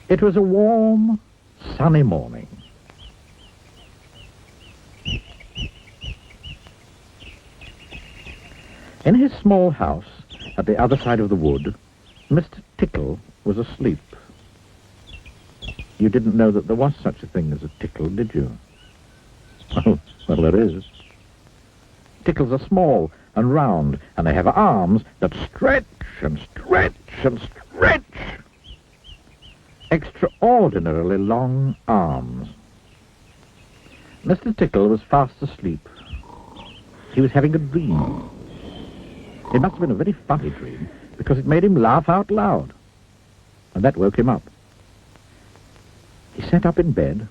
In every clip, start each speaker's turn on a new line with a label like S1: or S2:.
S1: It was a warm, sunny morning. In his small house at the other side of the wood, Mr. Tickle was asleep. You didn't know that there was such a thing as a tickle, did you? Oh, well, there is. Tickles are small and round, and they have arms that stretch and stretch and stretch. Extraordinarily long arms. Mr. Tickle was fast asleep. He was having a dream. It must have been a very funny dream, because it made him laugh out loud. And that woke him up. He sat up in bed,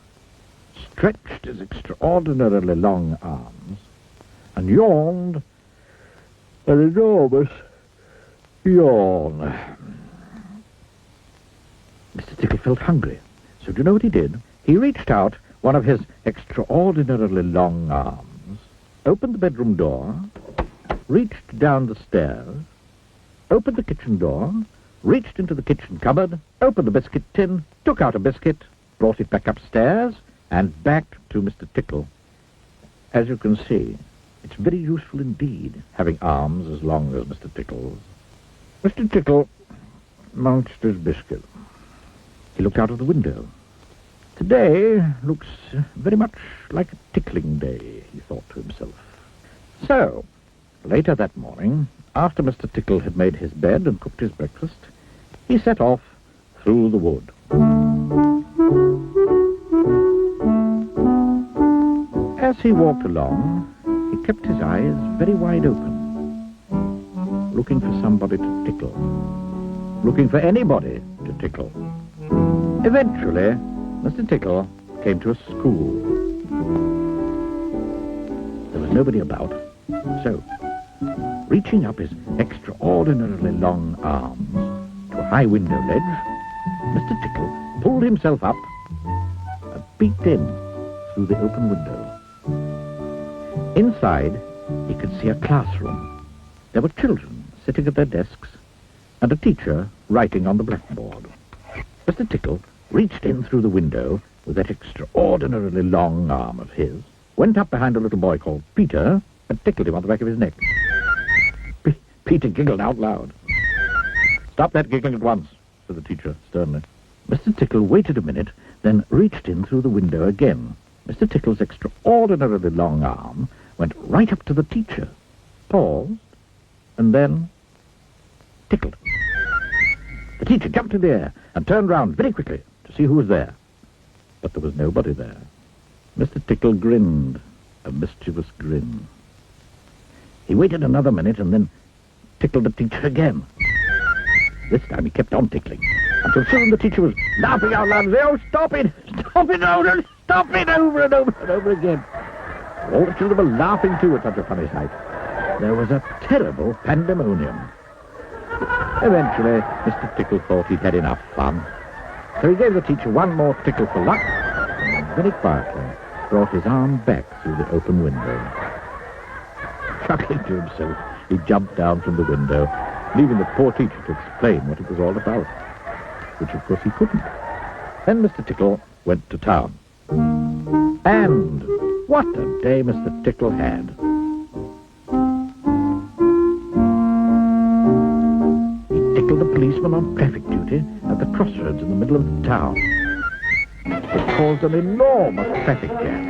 S1: stretched his extraordinarily long arms, and yawned an enormous yawn. Mr. Tickle felt hungry, so do you know what he did? He reached out one of his extraordinarily long arms, opened the bedroom door, reached down the stairs, opened the kitchen door, reached into the kitchen cupboard, opened the biscuit tin, took out a biscuit, brought it back upstairs, and back to Mr. Tickle. As you can see, it's very useful indeed, having arms as long as Mr. Tickle's. Mr. Tickle munched his biscuit. He looked out of the window. Today looks very much like a tickling day, he thought to himself. So, later that morning, after Mr. Tickle had made his bed and cooked his breakfast, he set off through the wood. As he walked along, he kept his eyes very wide open, looking for somebody to tickle, looking for anybody to tickle. Eventually, Mr. Tickle came to a school. There was nobody about, so, reaching up his extraordinarily long arms to a high window ledge, Mr. Tickle pulled himself up and peeked in through the open window. Inside, he could see a classroom. There were children sitting at their desks and a teacher writing on the blackboard. Mr. Tickle reached in through the window with that extraordinarily long arm of his, went up behind a little boy called Peter, and tickled him on the back of his neck. Peter giggled out loud. "Stop that giggling at once," said the teacher sternly. Mr. Tickle waited a minute, then reached in through the window again. Mr. Tickle's extraordinarily long arm went right up to the teacher, paused, and then tickled. The teacher jumped in the air and turned round very quickly to see who was there. But there was nobody there. Mr. Tickle grinned, a mischievous grin. He waited another minute and then tickled the teacher again. This time he kept on tickling, until soon the teacher was laughing out loud and saying, "Oh, stop it! Stop it, over! Stop it!" over and over and over again. All the children were laughing too at such a funny sight. There was a terrible pandemonium. Eventually, Mr. Tickle thought he'd had enough fun. So he gave the teacher one more tickle for luck, and then very quietly brought his arm back through the open window. Chuckling to himself, he jumped down from the window, leaving the poor teacher to explain what it was all about, which of course he couldn't. Then Mr. Tickle went to town. And what a day Mr. Tickle had. Tickled a policeman on traffic duty at the crossroads in the middle of the town. It caused an enormous traffic jam.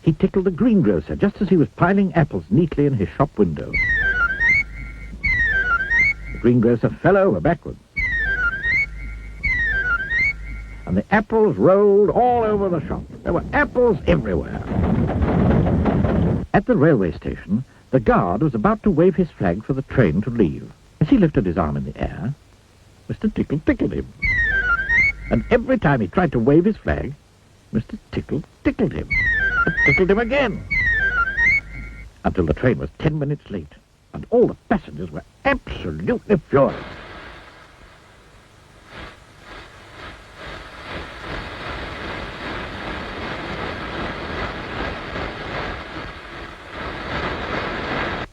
S1: He tickled a greengrocer just as he was piling apples neatly in his shop window. The greengrocer fell over backwards, and the apples rolled all over the shop. There were apples everywhere. At the railway station, the guard was about to wave his flag for the train to leave. As he lifted his arm in the air, Mr. Tickle tickled him. And every time he tried to wave his flag, Mr. Tickle tickled him. And tickled him again. Until the train was 10 minutes late, and all the passengers were absolutely furious.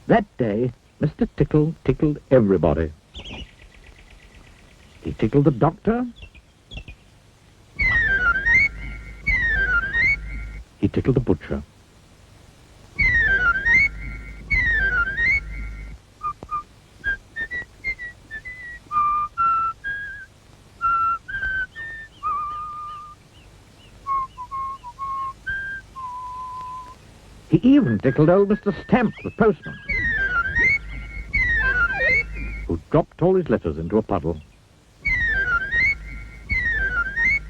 S1: That day, Mr. Tickle tickled everybody. He tickled the doctor. He tickled the butcher. He even tickled old Mr. Stamp, the postman, who dropped all his letters into a puddle.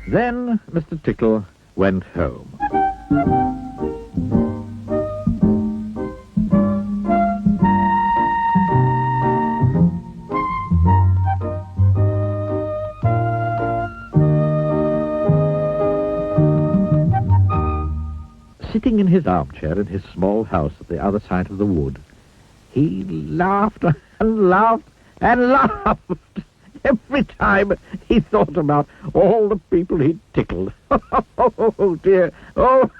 S1: Then Mr. Tickle went home. Sitting in his armchair in his small house at the other side of the wood, he laughed and laughed and laughed every time he thought about all the people he'd tickled. Oh, dear. Oh,